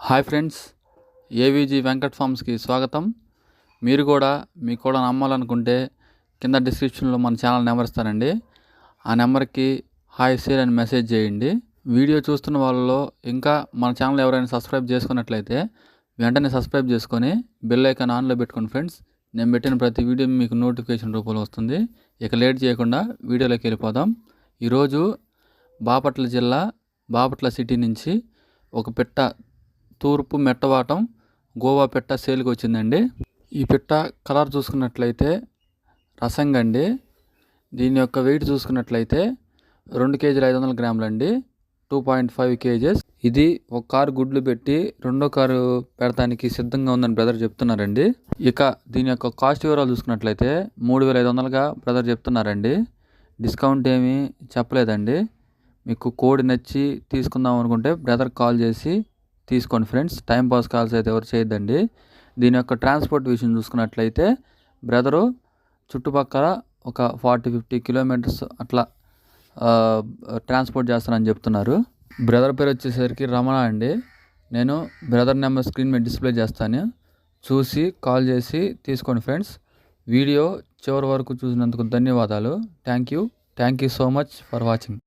Hi friends, AVG Venkat ఫార్మ్స్కి స్వాగతం. మీరు కూడా మీకు కూడా అమ్మాలనుకుంటే కింద డిస్క్రిప్షన్లో మన ఛానల్ నెంబర్ ఇస్తానండి. ఆ నెంబర్కి హాయ్ షేర్ అని మెసేజ్ చేయండి. వీడియో చూస్తున్న వాళ్ళలో ఇంకా మన ఛానల్ ఎవరైనా సబ్స్క్రైబ్ చేసుకున్నట్లయితే వెంటనే సబ్స్క్రైబ్ చేసుకొని బెల్ ఐకాన్ ఆన్లో పెట్టుకోండి ఫ్రెండ్స్. నేను పెట్టిన ప్రతి వీడియో మీకు నోటిఫికేషన్ రూపంలో వస్తుంది. ఇక లేట్ చేయకుండా వీడియోలోకి వెళ్ళిపోదాం. ఈరోజు బాపట్ల జిల్లా బాపట్ల సిటీ నుంచి ఒక పిట్ట తూర్పు మెట్టవాటం గోవా పిట్ట సేల్కి వచ్చిందండి. ఈ పిట్ట కలర్ చూసుకున్నట్లయితే రసంగండి. దీని యొక్క వెయిట్ చూసుకున్నట్లయితే 2 కేజీల 500 గ్రాములండి, 2.5 kgs. ఇది ఒక కారు గుడ్లు పెట్టి రెండో కారు పెడతానికి సిద్ధంగా ఉందని బ్రదర్ చెప్తున్నారండి. ఇక దీని యొక్క కాస్ట్ వివరాలు చూసుకున్నట్లయితే 3,500గా బ్రదర్ చెప్తున్నారండి. డిస్కౌంట్ ఏమీ చెప్పలేదండి. మీకు కోడి నచ్చి తీసుకుందాం అనుకుంటే బ్రదర్ కాల్ చేసి తీసుకోండి ఫ్రెండ్స్. టైంపాస్ కాల్స్ అయితే ఎవరు చేయొద్దండి. దీని యొక్క ట్రాన్స్పోర్ట్ విషయం చూసుకున్నట్లయితే బ్రదరు చుట్టుపక్కల ఒక 40-50 కిలోమీటర్స్ అట్లా ట్రాన్స్పోర్ట్ చేస్తానని చెప్తున్నారు. బ్రదర్ పేరు వచ్చేసరికి రమణ అండి. నేను బ్రదర్ నెంబర్ స్క్రీన్ మీద డిస్ప్లే చేస్తాను, చూసి కాల్ చేసి తీసుకోండి ఫ్రెండ్స్. వీడియో చివరి వరకు చూసినందుకు ధన్యవాదాలు. Thank you so much for watching.